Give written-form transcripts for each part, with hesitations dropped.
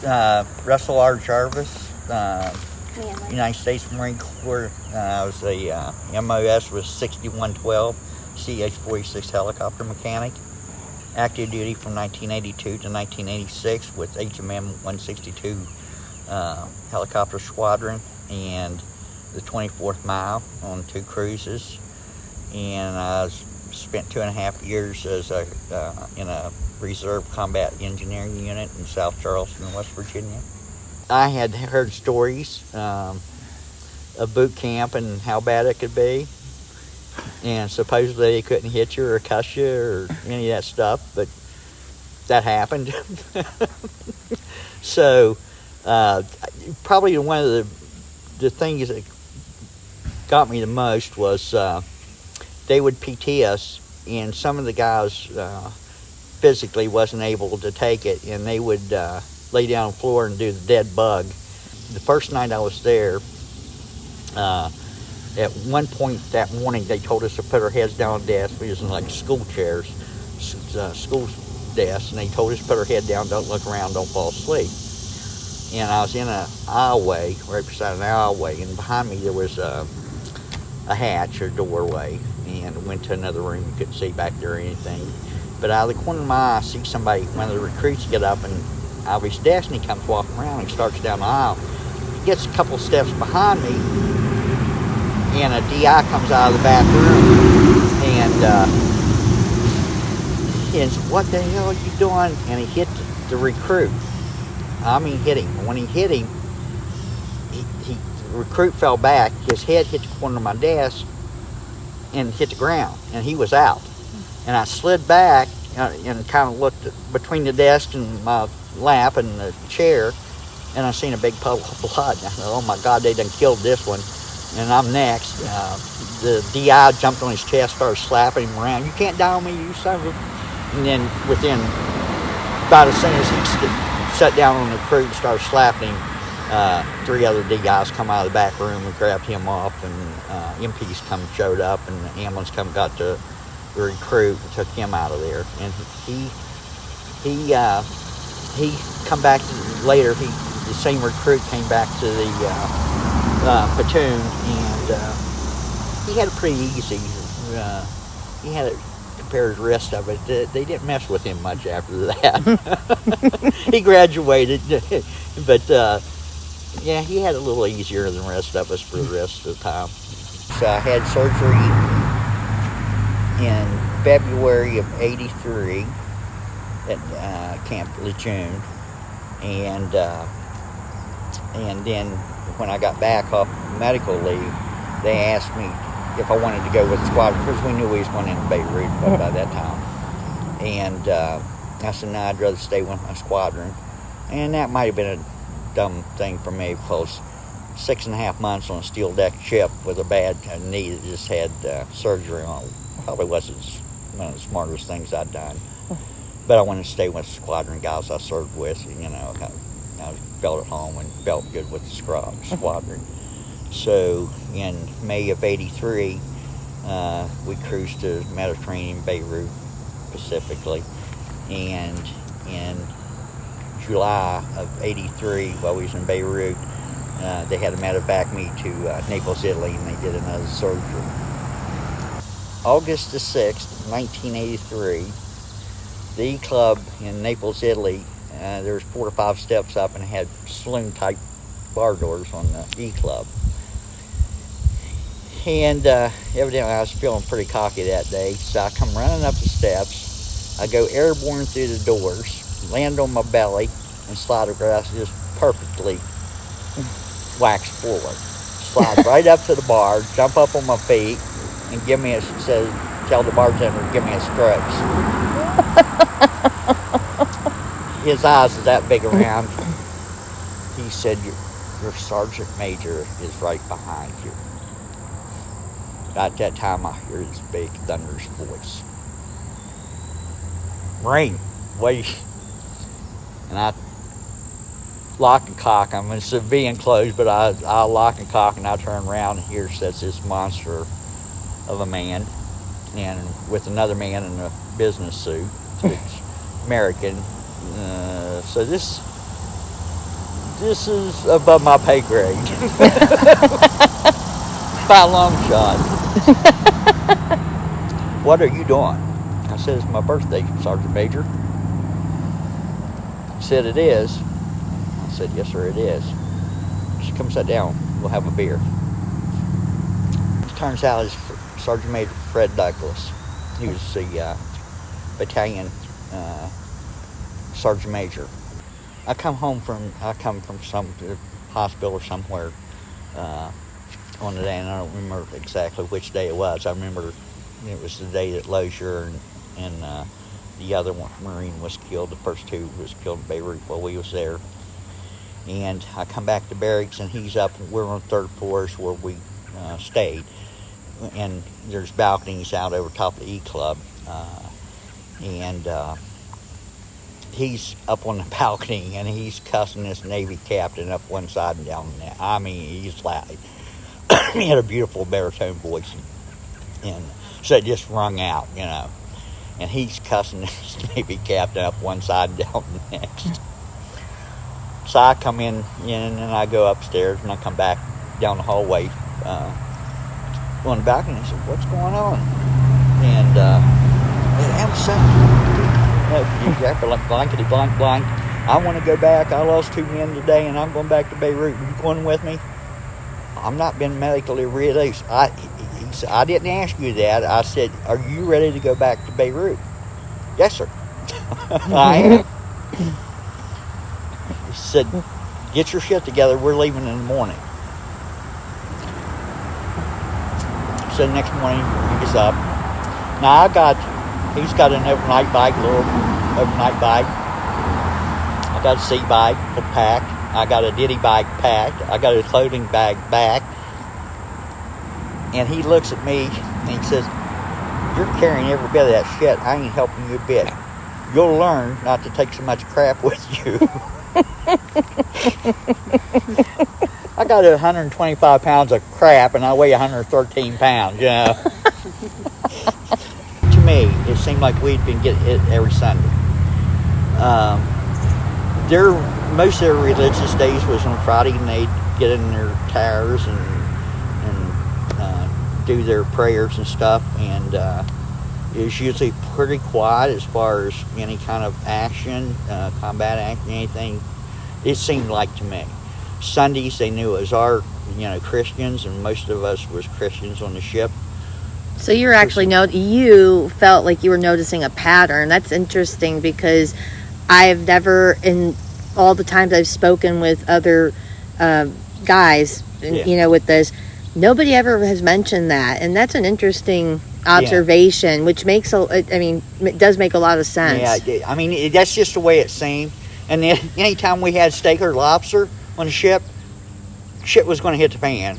Russell R. Jarvis, United States Marine Corps. I was a MOS was 6112, CH-46 helicopter mechanic. Active duty from 1982 to 1986 with HMM 162 helicopter squadron and the 24th mile on 2 cruises. And I spent 2.5 years as in a reserve combat engineering unit in South Charleston, West Virginia. I had heard stories of boot camp and how bad it could be. And supposedly they couldn't hit you or cuss you or any of that stuff, but that happened. So probably one of the things that got me the most was they would PT us, and some of the guys physically wasn't able to take it, and they would lay down on the floor and do the dead bug. The first night I was there, at one point that morning, they told us to put our heads down on desks. We was in like school chairs, school desks, and they told us to put our head down, don't look around, don't fall asleep. And I was in an aisleway, right beside an aisleway, and behind me there was a hatch or doorway, and went to another room. You couldn't see back there or anything. But out of the corner of my eye, I see somebody, one of the recruits, get up and out of his desk, and he comes walking around and starts down the aisle. He gets a couple steps behind me, and a DI comes out of the back room, and says, "What the hell are you doing?" And he hit the recruit. I mean, hit him. When he hit him, the recruit fell back. His head hit the corner of my desk and hit the ground, and he was out. And I slid back and kind of looked between the desk and my lap and the chair, and I seen a big puddle of blood. And I thought, oh my God, they done killed this one. And I'm next. The DI jumped on his chest, started slapping him around. "You can't die on me, you son of a..." And then within, about as soon as he sat down on the recruit and started slapping him, 3 other DIs come out of the back room and grabbed him off, and MPs showed up, and the ambulance got the recruit and took him out of there. And he come back later. The same recruit came back to the platoon, and he had it pretty easy. He had it compared to the rest of it. They didn't mess with him much after that. He graduated, but yeah, he had it a little easier than the rest of us for the rest of the time. So I had surgery in February of '83 at Camp Lejeune, and then when I got back off medical leave, they asked me if I wanted to go with the squadron, because we knew we was going into Beirut by that time. And I said, no, I'd rather stay with my squadron. And that might have been a dumb thing for me, because 6.5 months on a steel deck ship with a bad knee that just had surgery on probably wasn't one of the smartest things I'd done. But I wanted to stay with the squadron guys I served with, you know. I felt at home and felt good with the squadron. So in May of '83, we cruised to Mediterranean, Beirut specifically. And in July of '83, while we was in Beirut, they had to medevac me to Naples, Italy, and they did another surgery. August the 6th, 1983, the E-Club in Naples, Italy, there was 4 or 5 steps up, and it had saloon-type bar doors on the E-Club. And evidently I was feeling pretty cocky that day, so I come running up the steps. I go airborne through the doors, land on my belly, and slide across just perfectly wax forward. Slide right up to the bar, jump up on my feet, and tell the bartender, give me a strokes. His eyes is that big around. He said, your sergeant major is right behind you. At that time, I hear this big thunderous voice. Ring, wait. And I lock and cock. I'm in civilian clothes, but I lock and cock, and I turn around, and here sits this monster of a man, and with another man in a business suit. It's American. So this This is above my pay grade. By a long shot. What are you doing? I said, it's my birthday, Sergeant Major. He said, it is. I said, yes, sir, it is. Just come sit down. We'll have a beer. It turns out it's Sergeant Major Fred Douglas. He was the battalion Sergeant Major. I come from some hospital or somewhere on the day, and I don't remember exactly which day it was. I remember it was the day that Lozier and the other one, Marine, was killed. The first two was killed in Beirut while we was there. And I come back to barracks, and he's up. We're on third floors where we stayed, and there's balconies out over top of the E Club, and he's up on the balcony, and he's cussing this Navy captain up one side and down the neck. I mean, he's loud. He had a beautiful baritone voice, and so it just rung out, you know. And he's cussing this Navy captain up one side and down the next. So I come in and I go upstairs, and I come back down the hallway on the balcony. I said, what's going on? And I'm saying, blankety blank. I want to go back. I lost 2 men today, and I'm going back to Beirut. Are you going with me? I'm not been medically released. He said, I didn't ask you that. I said, are you ready to go back to Beirut? Yes, sir. I am. He said, get your shit together. We're leaving in the morning. So the next morning, he gets up. Now, he's got an overnight bike, a little overnight bike. I got a seat bike packed. I got a ditty bike packed. I got a clothing bag back. And he looks at me and he says, you're carrying every bit of that shit. I ain't helping you a bit. You'll learn not to take so much crap with you. I got 125 pounds of crap, and I weigh 113 pounds, you know. To me, it seemed like we'd been getting hit every Sunday. Most of their religious days was on Friday, and they'd get in their towers and do their prayers and stuff, and it was usually pretty quiet as far as any kind of action, combat action, anything. It seemed like to me. Sundays, they knew it was our, Christians, and most of us was Christians on the ship. So you're actually you felt like you were noticing a pattern. That's interesting, because I've never, in all the times I've spoken with other guys, with this, nobody ever has mentioned that, and that's an interesting observation, which makes it does make a lot of sense. Yeah, I mean, that's just the way it seemed. And then anytime we had steak or lobster on the ship, shit was going to hit the fan.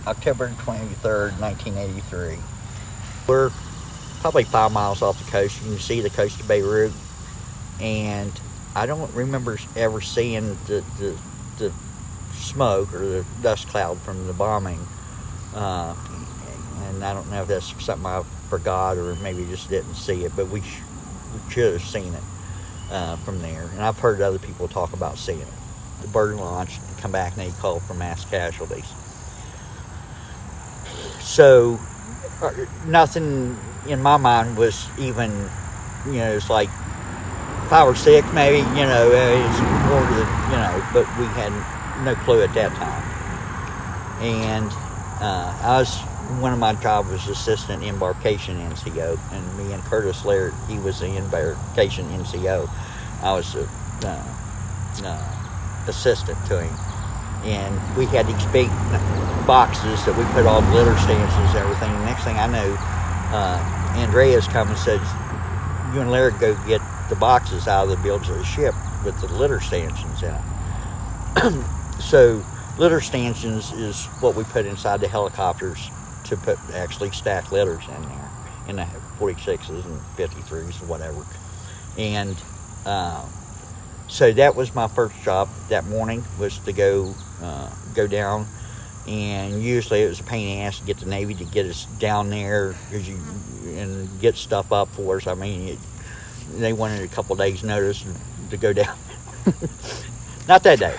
October 23rd, 1983. We're probably 5 miles off the coast. You can see the coast of Beirut, and I don't remember ever seeing the smoke or the dust cloud from the bombing. And I don't know if that's something I forgot or maybe just didn't see it, but we should have seen it from there. And I've heard other people talk about seeing it. The bird launched and come back, and they called for mass casualties. So nothing in my mind was even, it's like 5 or 6 maybe, it's more than, but we had no clue at that time. And one of my jobs was assistant embarkation NCO, and me and Curtis Laird, he was the embarkation NCO. I was assistant to him, and we had these big boxes that we put all the litter stanchions and everything. And the next thing I know, Andrea's come and said, you and Laird go get the boxes out of the bilge of the ship with the litter stanchions in it. So litter stanchions is what we put inside the helicopters to actually stack litters in there, in the 46s and 53s or whatever. And so that was my first job that morning, was to go down. And usually it was a pain in the ass to get the Navy to get us down there and get stuff up for us. I mean, they wanted a couple days notice to go down. Not that day.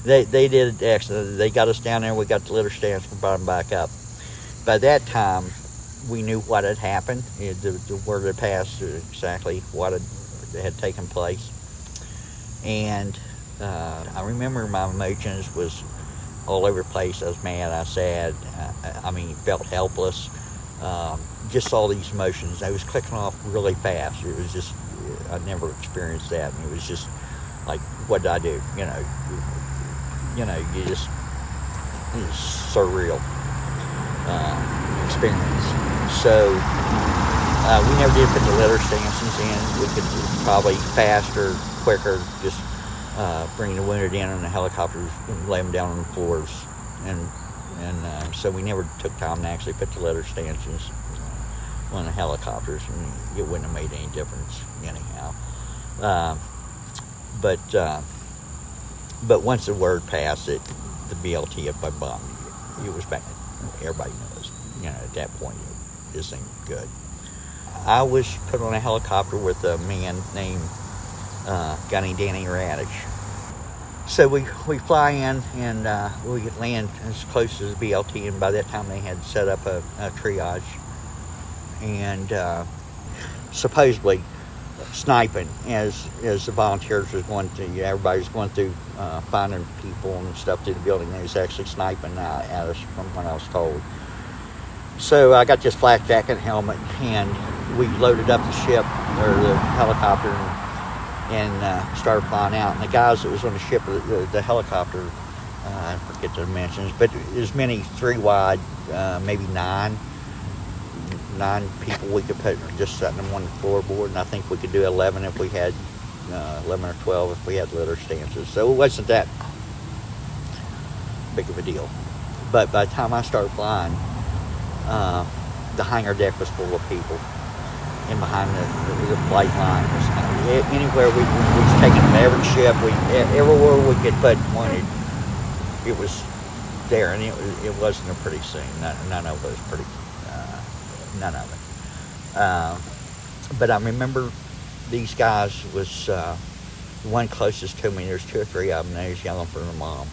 They did excellent. They got us down there. We got the litter stands. We brought them back up. By that time, we knew what had happened. The word had passed exactly what had taken place. And I remember my emotions was all over the place. I was mad. I was sad. Felt helpless. Just all these emotions. I was clicking off really fast. It was just, I never experienced that. And it was just like, what did I do? It's surreal experience. So we never did put the litter stanchions in. We could probably faster, quicker, just bring the wounded in on the helicopters and lay them down on the floors. And so we never took time to actually put the litter stanchions on the helicopters, and it wouldn't have made any difference anyhow. But once the word passed, the BLT up by bomb, it was bad. Everybody knows, at that point, this ain't good. I was put on a helicopter with a man named Gunny Danny Radich. So we fly in, and we land as close as the BLT, and by that time they had set up a triage. And supposedly sniping as the volunteers was going to, everybody was going through finding people and stuff through the building. They was actually sniping at us from what I was told. So I got this flak jacket helmet, and we loaded up the ship, or the helicopter, and started flying out. And the guys that was on the ship, the helicopter, I forget the dimensions, but as many 3 wide, maybe 9 people we could put just setting them on the floorboard, and I think we could do 11 if we had 11 or 12 if we had litter stances. So it wasn't that big of a deal. But by the time I started flying, the hangar deck was full of people, and behind the flight line was anywhere we was taking them, every ship, everywhere we could put one, it was there, and it wasn't a pretty scene. None of it was pretty. None of it. But I remember these guys was the one closest to me. There's 2 or 3 of them. They was yelling for their mom,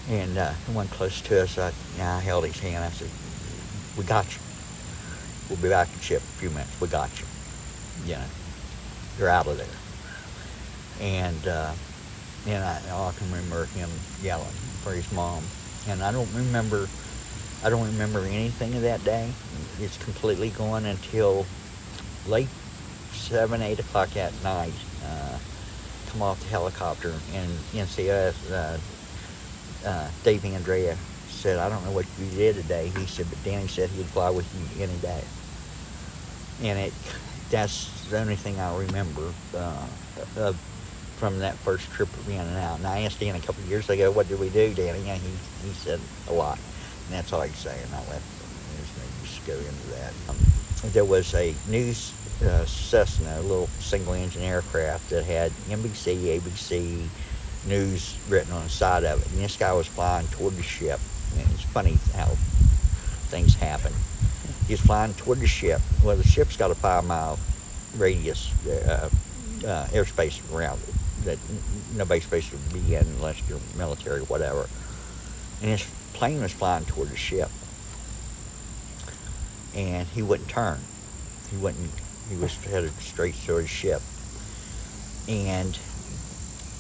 and the one close to us, I held his hand. I said, "We got you. We'll be back to ship in a few minutes. We got you. You're out of there." And I can remember him yelling for his mom, and I don't remember anything of that day. It's completely gone until late 7, 8 o'clock at night. Come off the helicopter, and NCS, Dave Andrea said, "I don't know what you did today." He said, "But Danny said he'd fly with you any day." And that's the only thing I remember from that first trip of in and out. And I asked Danny a couple of years ago, "What did we do, Danny?" And he said, "A lot." And that's all I could say, and I left. There's no use to go into that. There was a news Cessna, a little single-engine aircraft that had NBC, ABC news written on the side of it. And this guy was flying toward the ship. And it's funny how things happen. He was flying toward the ship. Well, the ship's got a 5-mile radius airspace around it that nobody's supposed to be in unless you're military or whatever. And his plane was flying toward the ship, and he wouldn't turn. He was headed straight toward the ship. And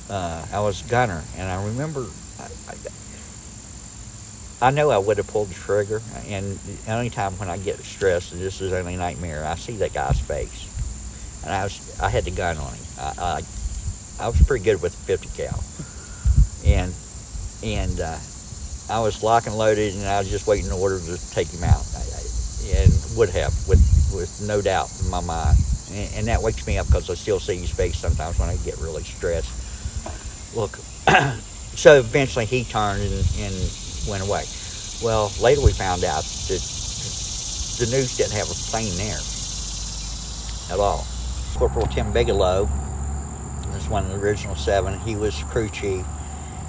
I was a gunner, and I remember I know I would have pulled the trigger, and the only time when I get stressed, and this is only nightmare, I see that guy's face, and I had the gun on him. I was pretty good with the 50 cal, and I was lock and loaded, and I was just waiting in order to take him out, and would have with no doubt in my mind, and that wakes me up because I still see his face sometimes when I get really stressed. Look, so eventually he turned and went away. Well, later we found out that the news didn't have a plane there at all. Corporal Tim Bigelow was one of the original 7. He was crew chief,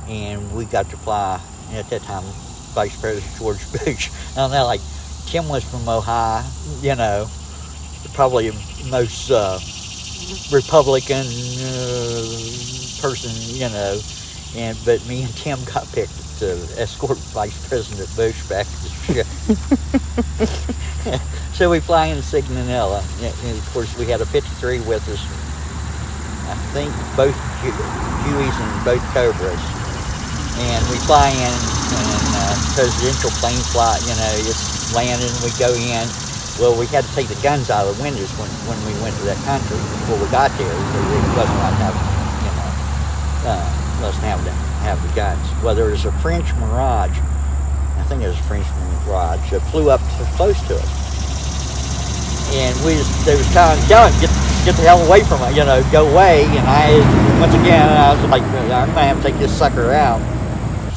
and we got to fly at that time Vice President George Bush. I don't know, like Tim was from Ohio, probably the most Republican person, but me and Tim got picked to escort Vice President Bush back to the ship. So we fly into Signanella, and of course we had a 53 with us. I think both Hueys and both Cobras, and we fly in, and presidential plane flight, it's landing, we go in. Well, we had to take the guns out of the windows when we went to that country before we got there. It wasn't like wasn't having to have the guns. Well, there was a French Mirage, I think it was a French Mirage, that flew up close to us. And they was telling get the hell away from it, go away. And once again, I was like, I'm going to have to take this sucker out.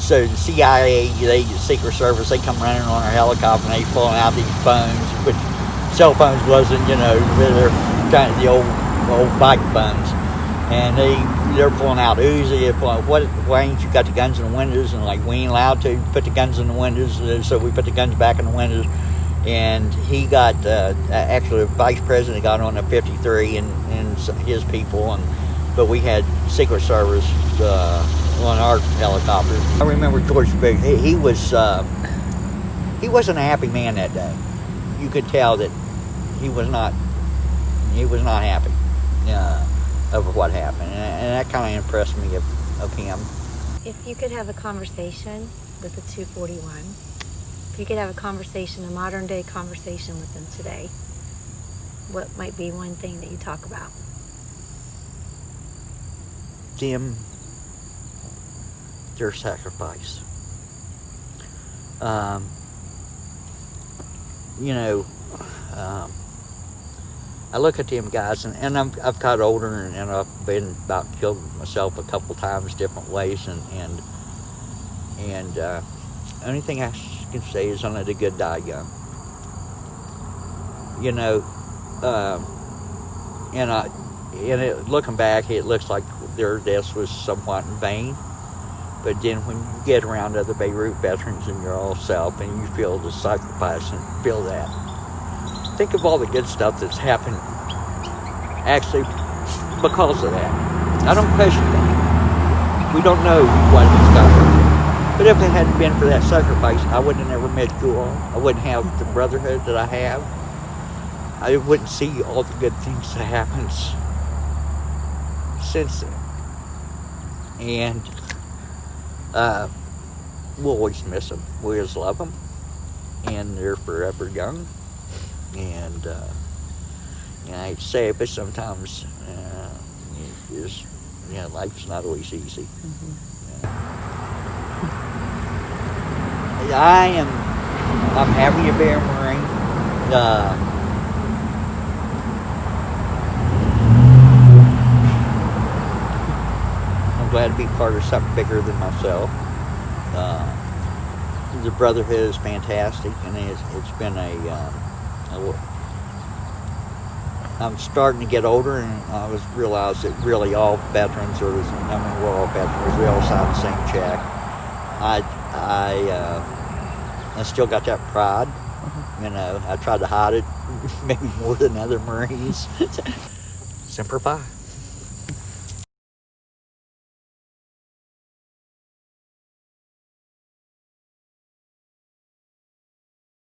So the CIA, the Secret Service, they come running on our helicopter and they pulling out these phones, which cell phones wasn't, they're kind of the old bike phones. And they're pulling out Uzi, they're pulling, why ain't you got the guns in the windows? And like, we ain't allowed to put the guns in the windows, so we put the guns back in the windows. And he got, actually the vice president got on a 53 and his people, but we had Secret Service on our helicopter. I remember George Bush, he wasn't a happy man that day. You could tell that he was not happy over what happened, and that kind of impressed me of him. If you could have a conversation with the 241, if you could have a modern day conversation with them today, what might be one thing that you talk about? Their sacrifice. I look at them guys, and I've got older, and I've been about killed myself a couple times different ways, and only thing I can say is only the good die young. Looking back, it looks like their death was somewhat in vain. But then when you get around other Beirut veterans and you're all self and you feel the sacrifice and feel that, think of all the good stuff that's happened actually because of that. I don't question that. We don't know what it's got. But if it hadn't been for that sacrifice, I wouldn't have never met you all. I wouldn't have the brotherhood that I have. I wouldn't see all the good things that happens since then. And we'll always miss them. We always love them. And they're forever young. And I hate to say it, but sometimes life's not always easy. Mm-hmm. I'm happy to be a Marine. I'm glad to be part of something bigger than myself. The brotherhood is fantastic, and it's been I'm starting to get older, and I realized that really all veterans we're all veterans. We all sign the same check. I still got that pride. I tried to hide it maybe more than other Marines. Semper Fi.